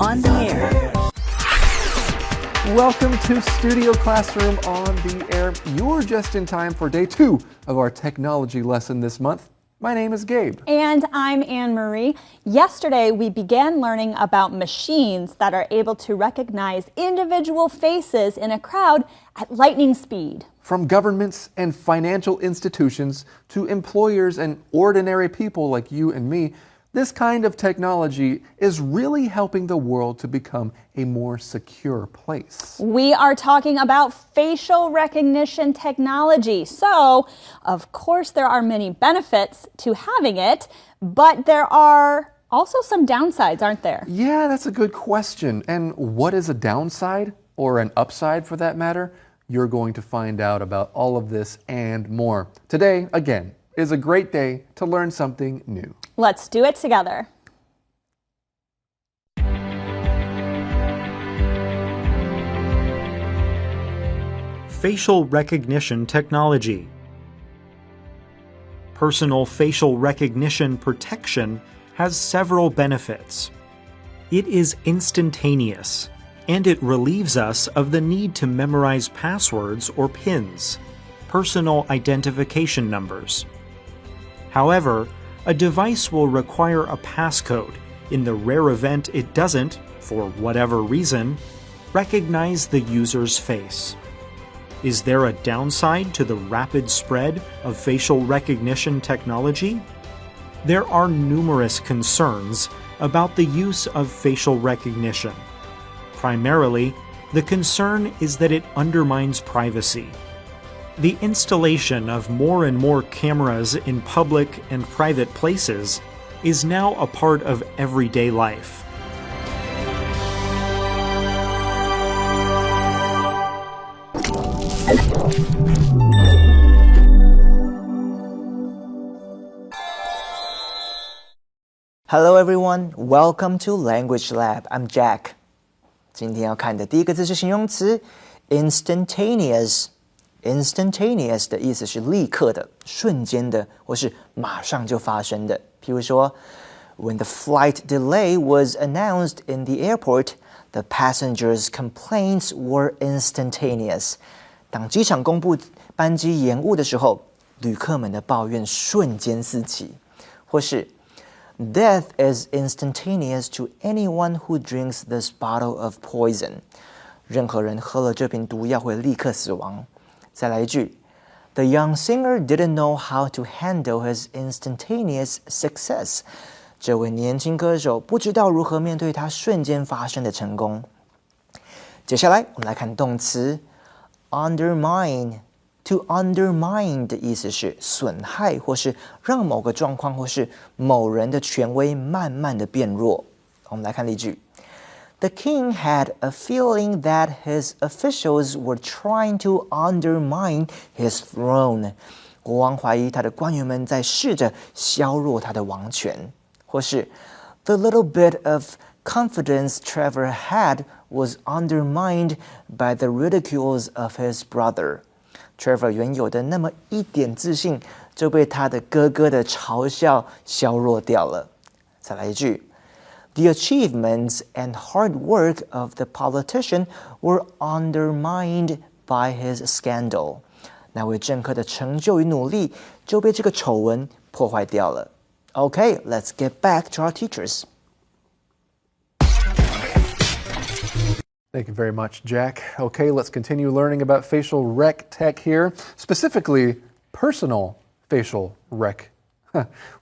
on the air. Welcome to Studio Classroom on the air. You're just in time for day 2 of our technology lesson this month. My name is Gabe. And I'm Anne-Marie. Yesterday, we began learning about machines that are able to recognize individual faces in a crowd at lightning speed. From governments and financial institutions to employers and ordinary people like you and me, this kind of technology is really helping the world to become a more secure place. We are talking about facial recognition technology. So, of course, there are many benefits to having it, but there are also some downsides, aren't there? Yeah, that's a good question. And what is a downside, or an upside for that matter? You're going to find out about all of this and more. Today, again, is a great day to learn something new. Let's do it together. Facial recognition technology. Personal facial recognition protection has several benefits. It is instantaneous, and it relieves us of the need to memorize passwords or PINs, personal identification numbers. However, a device will require a passcode in the rare event it doesn't, for whatever reason, recognize the user's face. Is there a downside to the rapid spread of facial recognition technology? There are numerous concerns about the use of facial recognition. Primarily, the concern is that it undermines privacy. The installation of more and more cameras in public and private places is now a part of everyday life. Hello everyone, welcome to Language Lab. I'm Jack. 今天要看的第一个字是形容词 instantaneous。Instantaneous 的意思是立刻的、瞬间的，或是马上就发生的。譬如说 When the flight delay was announced in the airport, the passengers' complaints were instantaneous. 当机场公布班机延误的时候，旅客们的抱怨瞬间四起。或是 Death is instantaneous to anyone who drinks this bottle of poison. 任何人喝了这瓶毒药会立刻死亡。再来一句 The young singer didn't know how to handle his instantaneous success. 这位年轻歌手不知道如何面对他瞬间发生的成功。接下来我们来看动词 undermine。To undermine 的意思是损害或是让某个状况或是某人的权威慢慢的变弱。我们来看例句The king had a feeling that his officials were trying to undermine his throne. 国王怀疑他的官员们在试着削弱他的王权。或是 The little bit of confidence Trevor had was undermined by the ridicules of his brother. Trevor 原有的那么一点自信就被他的哥哥的嘲笑削弱掉了。再来一句The achievements and hard work of the politician were undermined by his scandal. 那位政客的成就与努力就被这个丑闻破坏掉了。Okay, let's get back to our teachers. Thank you very much, Jack. Okay, let's continue learning about facial rec tech here, specifically personal facial rec.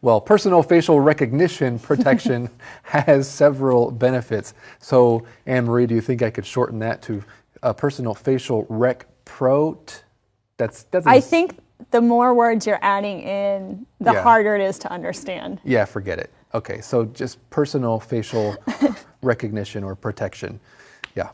Well, personal facial recognition protection has several benefits. So, Anne-Marie, do you think I could shorten that to personal facial rec prot? I think the more words you're adding in, the harder it is to understand. Yeah, forget it. Okay, so just personal facial recognition or protection. Yeah.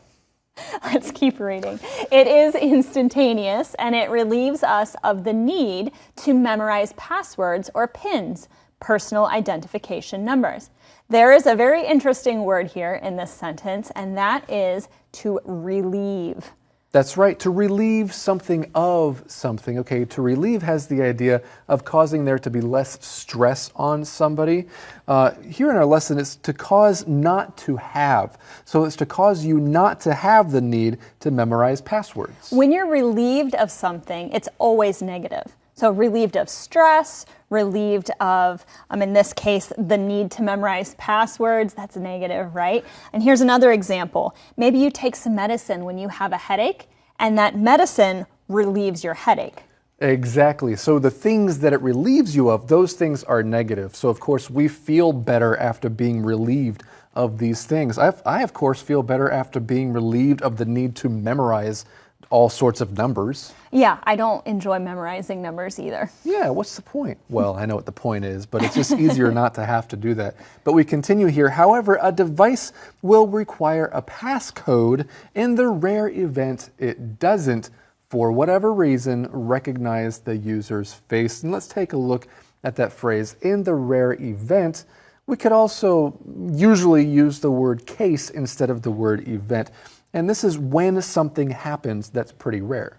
Let's keep reading. It is instantaneous, and it relieves us of the need to memorize passwords or PINs, personal identification numbers. There is a very interesting word here in this sentence, and that is to relieve. That's right, to relieve something of something. Okay, to relieve has the idea of causing there to be less stress on somebody. Here in our lesson, it's to cause not to have. So it's to cause you not to have the need to memorize passwords. When you're relieved of something, it's always negative. So relieved of stress, relieved of, in this case, the need to memorize passwords, that's negative, right? And here's another example. Maybe you take some medicine when you have a headache, and that medicine relieves your headache. Exactly. So the things that it relieves you of, those things are negative. So of course, we feel better after being relieved of these things. I of course, feel better after being relieved of the need to memorize all sorts of numbers. Yeah, I don't enjoy memorizing numbers either. Yeah, what's the point? Well, I know what the point is, but it's just easier not to have to do that. But we continue here. However, a device will require a passcode in the rare event it doesn't, for whatever reason, recognize the user's face. And let's take a look at that phrase, in the rare event. We could also usually use the word case instead of the word event. And this is when something happens that's pretty rare.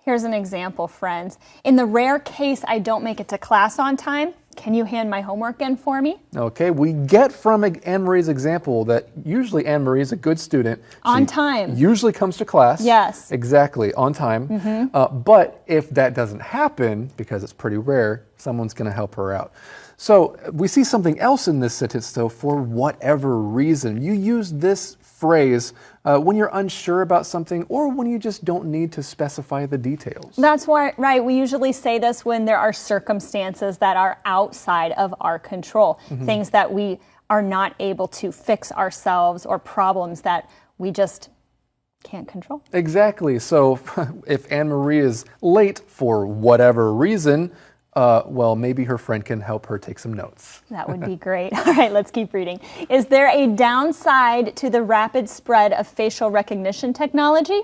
Here's an example, friends. In the rare case I don't make it to class on time, can you hand my homework in for me? Okay, we get from Anne-Marie's example that usually Anne-Marie is a good student. On time. Usually comes to class. Yes. Exactly, on time. But if that doesn't happen, because it's pretty rare, someone's going to help her out. So we see something else in this sentence, though, for whatever reason. You use this phrase when you're unsure about something or when you just don't need to specify the details. That's why, right, we usually say this when there are circumstances that are outside of our control, things that we are not able to fix ourselves or problems that we just can't control. Exactly. So if Anne-Marie is late for whatever reason, well, maybe her friend can help her take some notes. That would be great. All right, let's keep reading. Is there a downside to the rapid spread of facial recognition technology?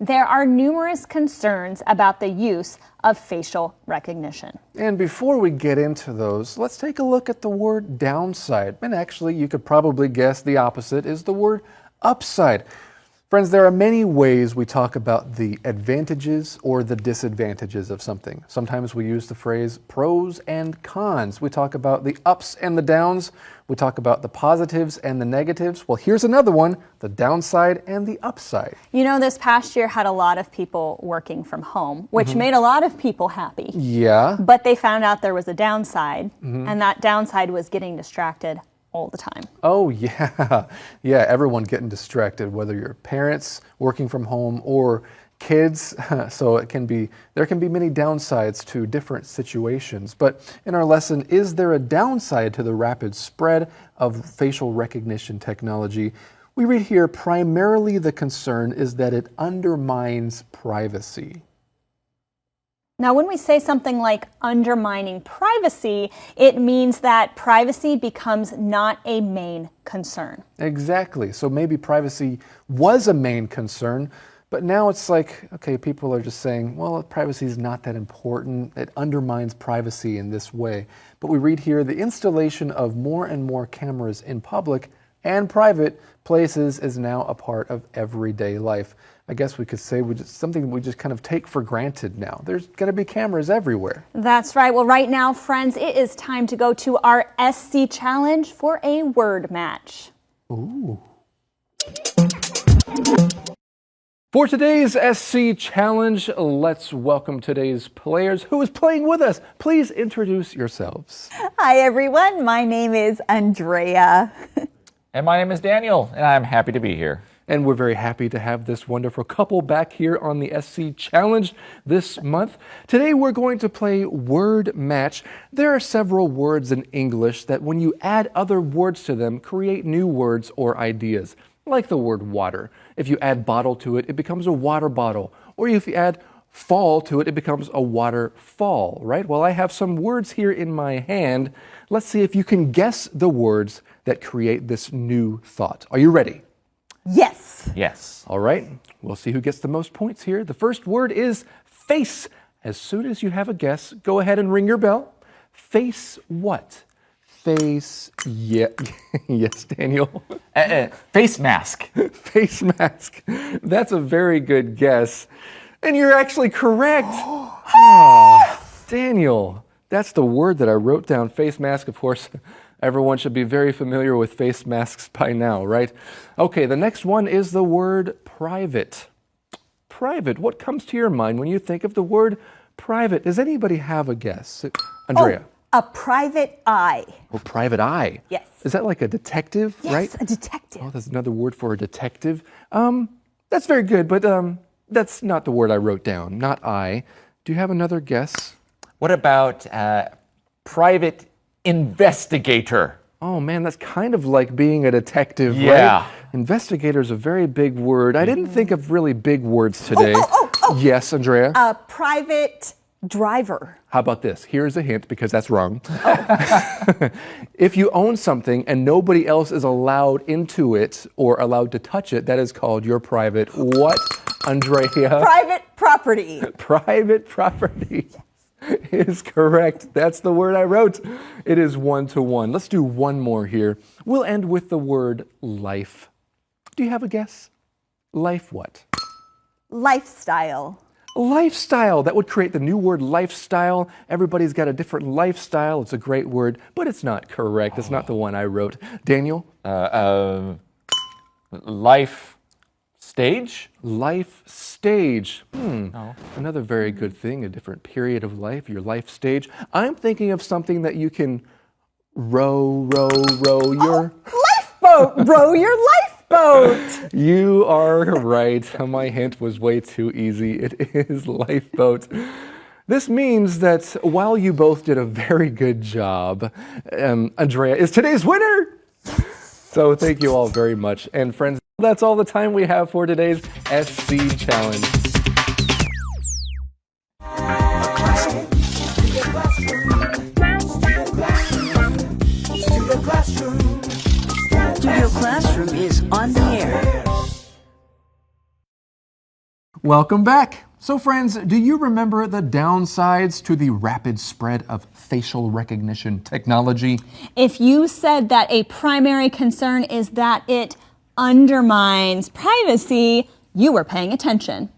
There are numerous concerns about the use of facial recognition. And before we get into those, let's take a look at the word downside. And actually, you could probably guess the opposite is the word upside. Friends, there are many ways we talk about the advantages or the disadvantages of something. Sometimes we use the phrase pros and cons. We talk about the ups and the downs. We talk about the positives and the negatives. Well, here's another one, the downside and the upside. You know, this past year had a lot of people working from home, which made a lot of people happy. Yeah. But they found out there was a downside, and that downside was getting distracted all the time. Oh, yeah. Yeah, everyone getting distracted, whether you're parents working from home or kids. So there can be many downsides to different situations. But in our lesson, is there a downside to the rapid spread of facial recognition technology? We read here, primarily the concern is that it undermines privacy. Now, when we say something like undermining privacy, it means that privacy becomes not a main concern. Exactly. So maybe privacy was a main concern, but now it's like, okay, people are just saying, well, privacy is not that important. It undermines privacy in this way. But we read here, the installation of more and more cameras in public and private places is now a part of everyday life. I guess we could say something we just kind of take for granted now. There's going to be cameras everywhere. That's right. Well, right now, friends, it is time to go to our SC challenge for a word match. Ooh. For today's SC challenge, let's welcome today's players who is playing with us. Please introduce yourselves. Hi, everyone. My name is Andrea. And my name is Daniel, and I'm happy to be here. And we're very happy to have this wonderful couple back here on the SC Challenge this month. Today we're going to play Word Match. There are several words in English that when you add other words to them, create new words or ideas, like the word water. If you add bottle to it, it becomes a water bottle. Or if you add fall to it, it becomes a waterfall, right? Well, I have some words here in my hand. Let's see if you can guess the words that create this new thought. Are you ready? Yes. Yes. All right, we'll see who gets the most points here. The first word is face. As soon as you have a guess, go ahead and ring your bell. Face what? Yes, Daniel. Face mask. Face mask. That's a very good guess. And you're actually correct. Daniel, that's the word that I wrote down, face mask. Of course, everyone should be very familiar with face masks by now, right? Okay, the next one is the word private. Private, what comes to your mind when you think of the word private? Does anybody have a guess? Andrea? A private eye. Oh, private eye. Yes. Is that like a detective, right? Yes, a detective. Oh, that's another word for a detective. That's very good, but that's not the word I wrote down, not eye. Do you have another guess? What about private investigator? Oh man, that's kind of like being a detective, Yeah. right? Investigator is a very big word. I didn't think of really big words today. Yes, Andrea? A private driver. How about this? Here's a hint because that's wrong. If you own something and nobody else is allowed into it or allowed to touch it, that is called your private what, Andrea? Private property. Private property is correct. That's the word I wrote. It is 1-1. Let's do one more here. We'll end with the word life. Do you have a guess? Life what? Lifestyle. Lifestyle. That would create the new word lifestyle. Everybody's got a different lifestyle. It's a great word, but it's not correct. It's not the one I wrote. Daniel? Life stage? Life stage. Another very good thing, a different period of life, your life stage. I'm thinking of something that you can row your... Lifeboat. Row your lifeboat. You are right. My hint was way too easy. It is lifeboat. This means that while you both did a very good job, Andrea is today's winner. So thank you all very much. And friends, that's all the time we have for today's SC Challenge. Studio Classroom is on the air. Welcome back. So friends, do you remember the downsides to the rapid spread of facial recognition technology? If you said that a primary concern is that it undermines privacy, you were paying attention.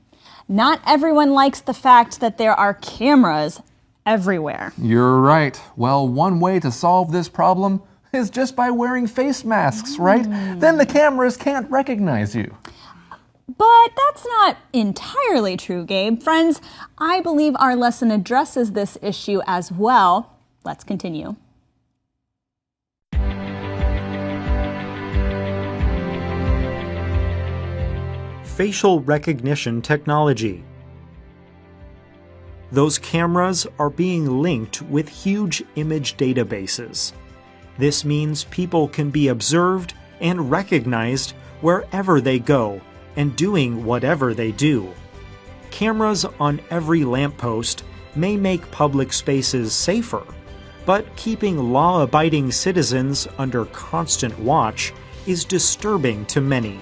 Not everyone likes the fact that there are cameras everywhere. You're right. Well, one way to solve this problem is just by wearing face masks, right? Then the cameras can't recognize you. But that's not entirely true, Gabe. Friends, I believe our lesson addresses this issue as well. Let's continue. Facial recognition technology. Those cameras are being linked with huge image databases. This means people can be observed and recognized wherever they go and doing whatever they do. Cameras on every lamppost may make public spaces safer, but keeping law-abiding citizens under constant watch is disturbing to many.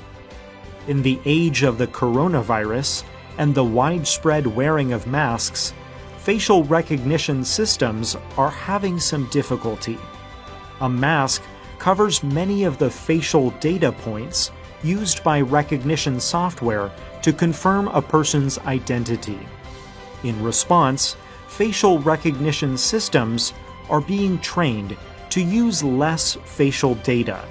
In the age of the coronavirus and the widespread wearing of masks, facial recognition systems are having some difficulty. A mask covers many of the facial data points used by recognition software to confirm a person's identity. In response, facial recognition systems are being trained to use less facial data.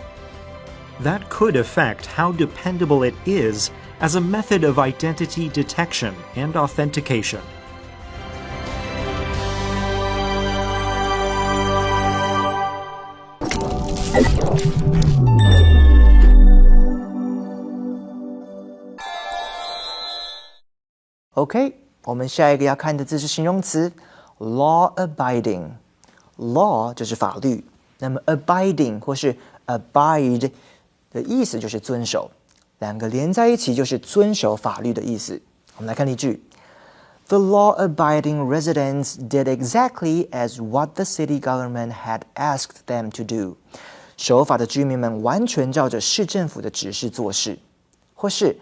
That could affect how dependable it is as a method of identity detection and authentication. OK， 我们下一个要看的字是形容词 law-abiding。law 就是法律，那么 abiding 或是 abide 的意思就是遵守，两个连在一起就是遵守法律的意思。我们来看例句 ：The law-abiding residents did exactly as what the city government had asked them to do。守法的居民们完全照着市政府的指示做事，或是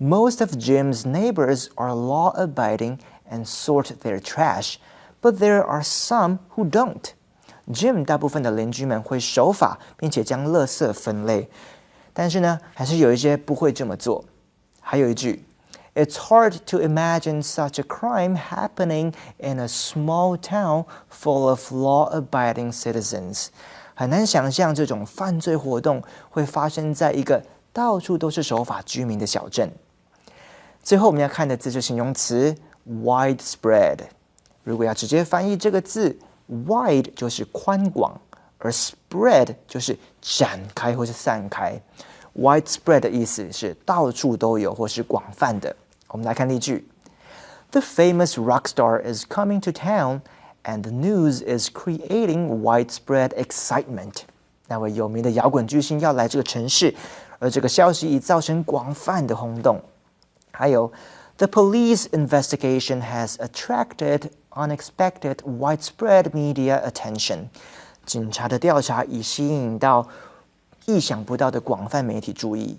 Most of Jim's neighbors are law-abiding and sort their trash, but there are some who don't. Jim 大部分的邻居们会守法，并且将垃圾分类，但是呢，还是有一些不会这么做。还有一句 It's hard to imagine such a crime happening in a small town full of law-abiding citizens. 很难想象这种犯罪活动会发生在一个到处都是守法居民的小镇。最后我们要看的字是形容词 widespread。如果要直接翻译这个字 ，wide 就是宽广，而 spread 就是展开或是散开。widespread 的意思是到处都有或是广泛的。我们来看例句 ：The famous rock star is coming to town, and the news is creating widespread excitement. 那位有名的摇滚巨星要来这个城市，而这个消息已造成广泛的轰动。还有 The police investigation has attracted unexpected widespread media attention. 警察的调查已吸引到意想不到的广泛媒体注意。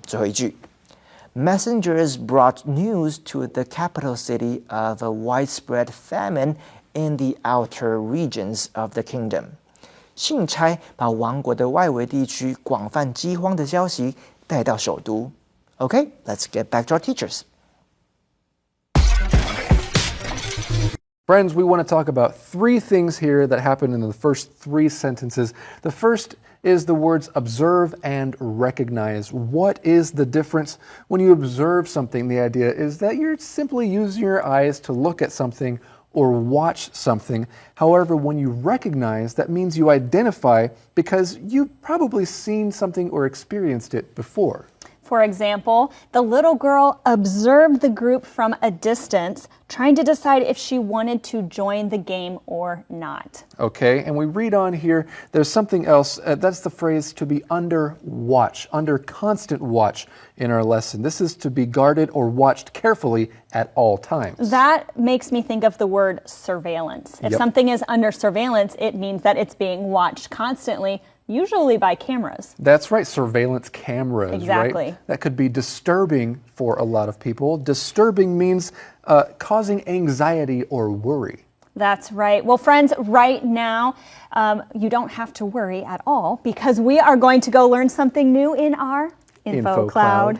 最后一句 Messengers brought news to the capital city of a widespread famine in the outer regions of the kingdom. 信差把王国的外围地区广泛饥荒的消息带到首都。Okay, let's get back to our teachers. Friends, we want to talk about 3 things here that happen in the first 3 sentences. The first is the words observe and recognize. What is the difference? When you observe something, the idea is that you're simply using your eyes to look at something or watch something. However, when you recognize, that means you identify because you've probably seen something or experienced it before. For example, the little girl observed the group from a distance, trying to decide if she wanted to join the game or not. Okay, and we read on here, there's something else. That's the phrase to be under watch, under constant watch in our lesson. This is to be guarded or watched carefully at all times. That makes me think of the word surveillance. If something is under surveillance, it means that it's being watched constantly, usually by cameras. That's right, surveillance cameras, Exactly. right? That could be disturbing for a lot of people. Disturbing means causing anxiety or worry. That's right. Well, friends, right now, you don't have to worry at all because we are going to go learn something new in our Info Cloud.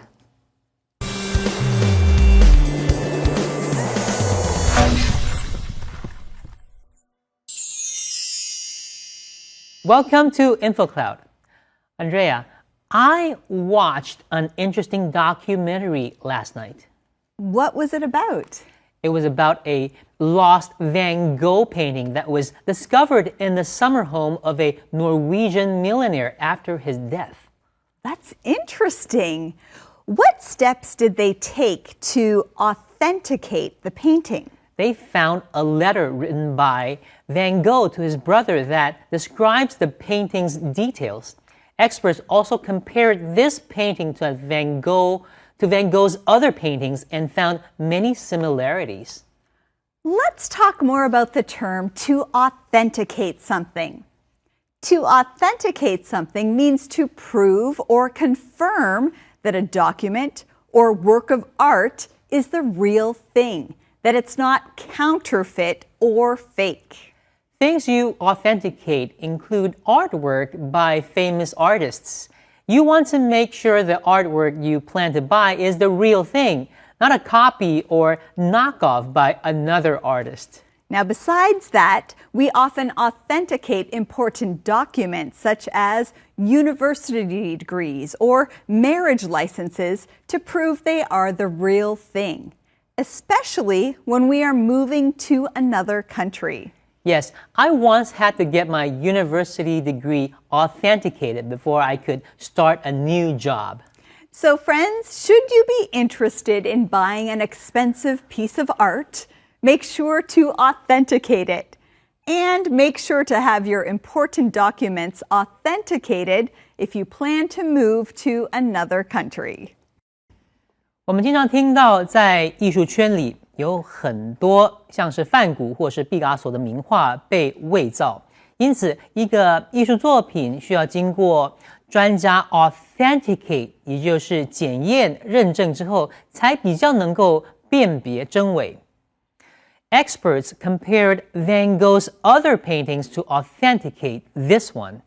Welcome to InfoCloud. Andrea, I watched an interesting documentary last night. What was it about? It was about a lost Van Gogh painting that was discovered in the summer home of a Norwegian millionaire after his death. That's interesting. What steps did they take to authenticate the painting? They found a letter written by Van Gogh to his brother that describes the painting's details. Experts also compared this painting to Van Gogh's other paintings and found many similarities. Let's talk more about the term to authenticate something. To authenticate something means to prove or confirm that a document or work of art is the real thing, that it's not counterfeit or fake. Things you authenticate include artwork by famous artists. You want to make sure the artwork you plan to buy is the real thing, not a copy or knockoff by another artist. Now, besides that, we often authenticate important documents such as university degrees or marriage licenses to prove they are the real thing, especially when we are moving to another country. Yes, I once had to get my university degree authenticated before I could start a new job. So, friends, should you be interested in buying an expensive piece of art, make sure to authenticate it. And make sure to have your important documents authenticated if you plan to move to another country. 我们经常听到在艺术圈里有很多像是梵谷或是毕加索的名画被伪造，因此一个艺术作品需要经过专家 authenticate， 也就是检验认证之后，才比较能够辨别真伪。experts compared Van Gogh's other paintings to authenticate this one.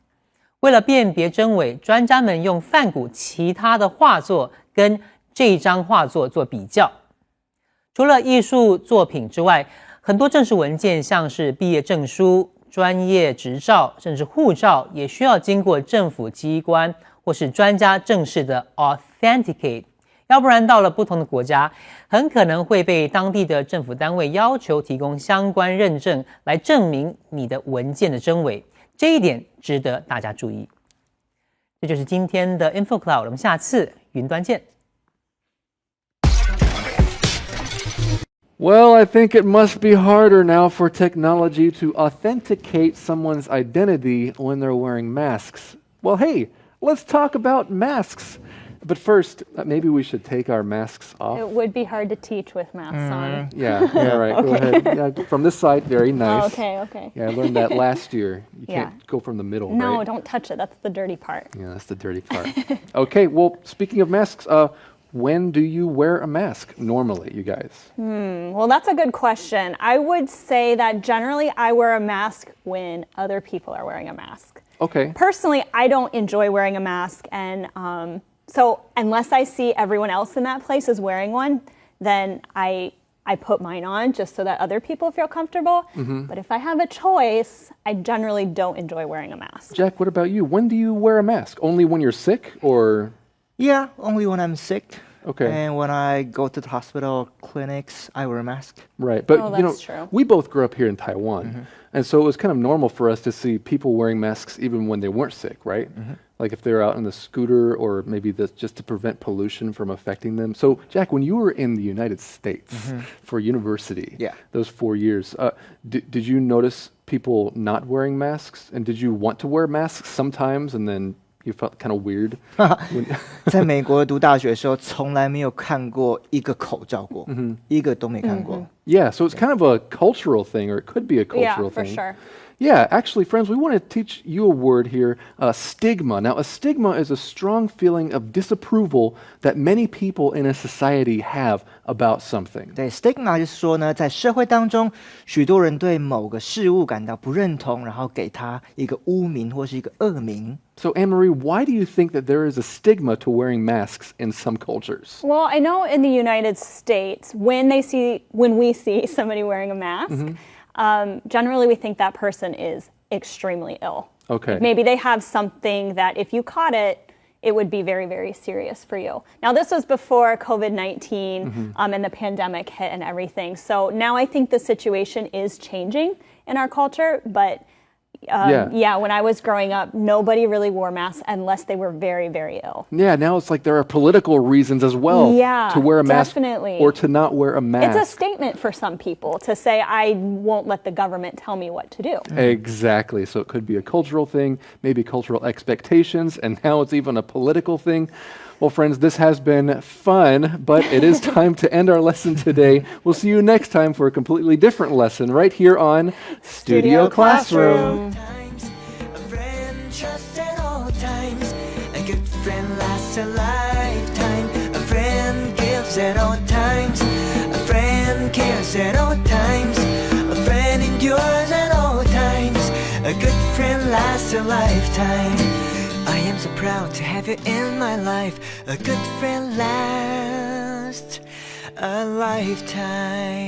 为了辨别真伪，专家们用梵谷其他的画作跟这一张画作做比较。除了艺术作品之外，很多正式文件，像是毕业证书、专业执照，甚至护照，也需要经过政府机关或是专家正式的 authenticate。要不然到了不同的国家，很可能会被当地的政府单位要求提供相关认证，来证明你的文件的真伪。这一点值得大家注意。这就是今天的 InfoCloud， 我们下次云端见。Well, I think it must be harder now for technology to authenticate someone's identity when they're wearing masks. Well, hey, let's talk about masks. But first, maybe we should take our masks off. It would be hard to teach with masks on. Yeah, all right, go ahead. Yeah, from this side, very nice. Oh, okay. Yeah, I learned that last year. You can't go from the middle, No, right? don't touch it. That's the dirty part. Yeah, that's the dirty part. Okay, well, speaking of masks, when do you wear a mask normally, you guys? Well, that's a good question. I would say that generally I wear a mask when other people are wearing a mask. Okay. Personally, I don't enjoy wearing a mask, and so unless I see everyone else in that place is wearing one, then I put mine on just so that other people feel comfortable. But if I have a choice, I generally don't enjoy wearing a mask. Jack, what about you? When do you wear a mask? Only when you're sick, or? Yeah, only when I'm sick. Okay. And when I go to the hospital clinics, I wear a mask. Right, but Oh, you know, that's true. we both grew up here in Taiwan, and so it was kind of normal for us to see people wearing masks even when they weren't sick, right? Like if they're out on the scooter, or maybe just to prevent pollution from affecting them. So, Jack, when you were in the United States for university, Yeah. those 4 years, did you notice people not wearing masks, and did you want to wear masks sometimes, and then you felt kind of weird? 在美国读大学的时候，从来没有看过一个口罩过，一个都没看过。Yeah, so it's kind of a cultural thing, or it could be a cultural Yeah, for thing. sure. Yeah, actually, friends, we want to teach you a word here, stigma. Now, a stigma is a strong feeling of disapproval that many people in a society have about something. 对 ，stigma 就是说呢，在社会当中，许多人对某个事物感到不认同，然后给他一个污名或是一个恶名。So, Anne-Marie, why do you think that there is a stigma to wearing masks in some cultures? Well, I know in the United States, when we see somebody wearing a mask, generally we think that person is extremely ill. Okay. Maybe they have something that if you caught it, it would be very, very serious for you. Now, this was before COVID-19 and the pandemic hit and everything. So now I think the situation is changing in our culture, but when I was growing up, nobody really wore masks unless they were very, very ill. Yeah, now it's like there are political reasons as well to wear a mask definitely. or to not wear a mask. It's a statement for some people to say, I won't let the government tell me what to do. Exactly. So it could be a cultural thing, maybe cultural expectations, and now it's even a political thing. Well, friends, this has been fun, but it is time to end our lesson today. We'll see you next time for a completely different lesson right here on Studio Classroom. A friend trusts at all times. A good friend lasts a lifetime. A friend gives at all times. A friend cares at all times. A friend endures at all times. A good friend lasts a lifetime. I am so proud to have you in my life. A good friend lasts a lifetime.